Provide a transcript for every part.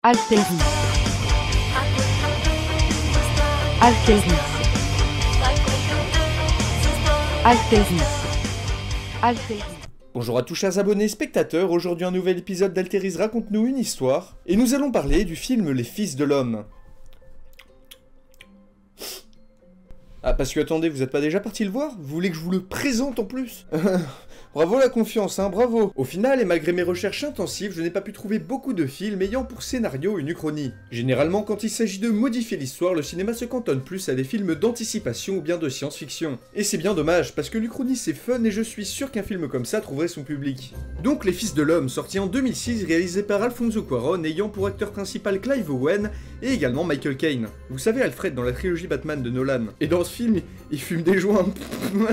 Alteris. Alteris. Alteris. Alteris. Bonjour à tous chers abonnés et spectateurs, aujourd'hui un nouvel épisode d'Alteris raconte-nous une histoire, et nous allons parler du film Les Fils de l'Homme. Ah, parce que attendez, vous êtes pas déjà parti le voir? Vous voulez que je vous le présente en plus? Bravo la confiance, hein, bravo. Au final, et malgré mes recherches intensives, je n'ai pas pu trouver beaucoup de films ayant pour scénario une uchronie. Généralement, quand il s'agit de modifier l'histoire, le cinéma se cantonne plus à des films d'anticipation ou bien de science-fiction. Et c'est bien dommage, parce que l'uchronie c'est fun et je suis sûr qu'un film comme ça trouverait son public. Donc Les Fils de l'Homme, sorti en 2006, réalisé par Alfonso Cuarón, ayant pour acteur principal Clive Owen, et également Michael Caine. Vous savez Alfred dans la trilogie Batman de Nolan. Et dans ce film, il fume des joints,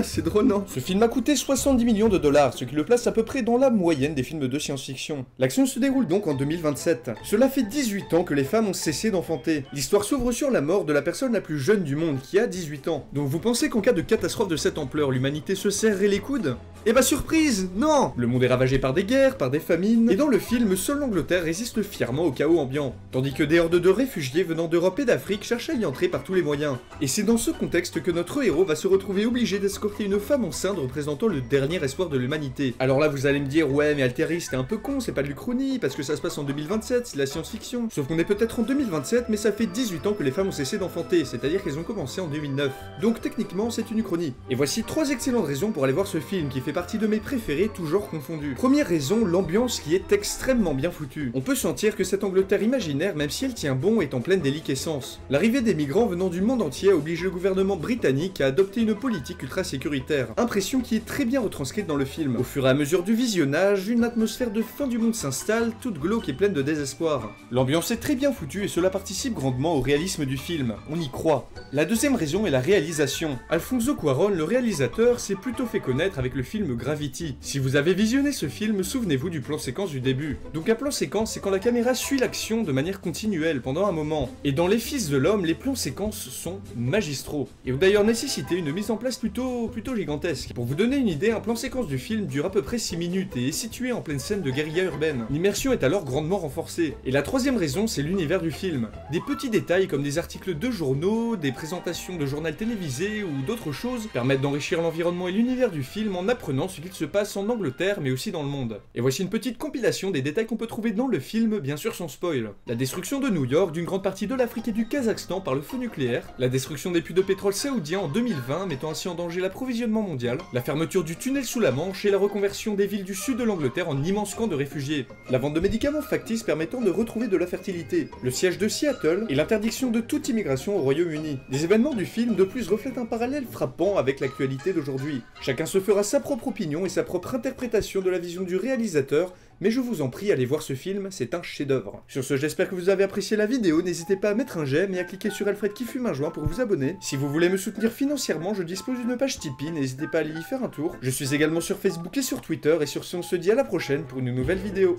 c'est drôle non? Ce film a coûté 70 millions de dollars, ce qui le place à peu près dans la moyenne des films de science-fiction. L'action se déroule donc en 2027. Cela fait 18 ans que les femmes ont cessé d'enfanter. L'histoire s'ouvre sur la mort de la personne la plus jeune du monde, qui a 18 ans. Donc vous pensez qu'en cas de catastrophe de cette ampleur, l'humanité se serrerait les coudes? Eh bah surprise, non! Le monde est ravagé par des guerres, par des famines, et dans le film, seule l'Angleterre résiste fièrement au chaos ambiant. Tandis que des hordes de réfugiés venant d'Europe et d'Afrique cherchent à y entrer par tous les moyens. Et c'est dans ce contexte que notre héros va se retrouver obligé d'escorter une femme enceinte représentant le dernier espoir de l'humanité. Alors là vous allez me dire, ouais mais Alteris c'était un peu con, c'est pas de l'uchronie, parce que ça se passe en 2027, c'est de la science-fiction. Sauf qu'on est peut-être en 2027, mais ça fait 18 ans que les femmes ont cessé d'enfanter, c'est-à-dire qu'elles ont commencé en 2009. Donc techniquement c'est une uchronie. Et voici 3 excellentes raisons pour aller voir ce film, qui fait partie de mes préférés, tout genre confondus. Première raison, l'ambiance qui est extrêmement bien foutue. On peut sentir que cette Angleterre imaginaire, même si elle tient bon, est en pleine déliquescence. L'arrivée des migrants venant du monde entier a obligé le gouvernement britannique à adopter une politique ultra sécuritaire. Impression qui est très bien retranscrite dans le film. Au fur et à mesure du visionnage, une atmosphère de fin du monde s'installe, toute glauque et pleine de désespoir. L'ambiance est très bien foutue et cela participe grandement au réalisme du film. On y croit. La deuxième raison est la réalisation. Alfonso Cuarón, le réalisateur, s'est plutôt fait connaître avec le film Gravity. Si vous avez visionné ce film, souvenez-vous du plan séquence du début. Donc un plan séquence, c'est quand la caméra suit l'action de manière continuelle pendant un moment. Et dans Les Fils de l'Homme, les plans séquences sont magistraux. Et ont d'ailleurs nécessité une mise en place plutôt gigantesque. Pour vous donner une idée, un plan séquence du film dure à peu près 6 minutes et est situé en pleine scène de guérilla urbaine. L'immersion est alors grandement renforcée. Et la troisième raison, c'est l'univers du film. Des petits détails comme des articles de journaux, des présentations de journal télévisé ou d'autres choses permettent d'enrichir l'environnement et l'univers du film en apprenant ce qu'il se passe en Angleterre mais aussi dans le monde. Et voici une petite compilation des détails qu'on peut trouver dans le film, bien sûr sans spoil. La destruction de New York, d'une grande partie de l'Afrique et du Kazakhstan par le feu nucléaire, la destruction des puits de pétrole saoudiens en 2020 mettant ainsi en danger l'approvisionnement mondial, la fermeture du tunnel sous la Manche et la reconversion des villes du sud de l'Angleterre en immenses camps de réfugiés, la vente de médicaments factices permettant de retrouver de la fertilité, le siège de Seattle et l'interdiction de toute immigration au Royaume-Uni. Les événements du film de plus reflètent un parallèle frappant avec l'actualité d'aujourd'hui. Chacun se fera sa propre opinion et sa propre interprétation de la vision du réalisateur, mais je vous en prie, allez voir ce film, c'est un chef-d'œuvre. Sur ce, j'espère que vous avez apprécié la vidéo, n'hésitez pas à mettre un j'aime et à cliquer sur Alfred qui fume un joint pour vous abonner. Si vous voulez me soutenir financièrement, je dispose d'une page Tipeee, n'hésitez pas à aller y faire un tour. Je suis également sur Facebook et sur Twitter, et sur ce, on se dit à la prochaine pour une nouvelle vidéo.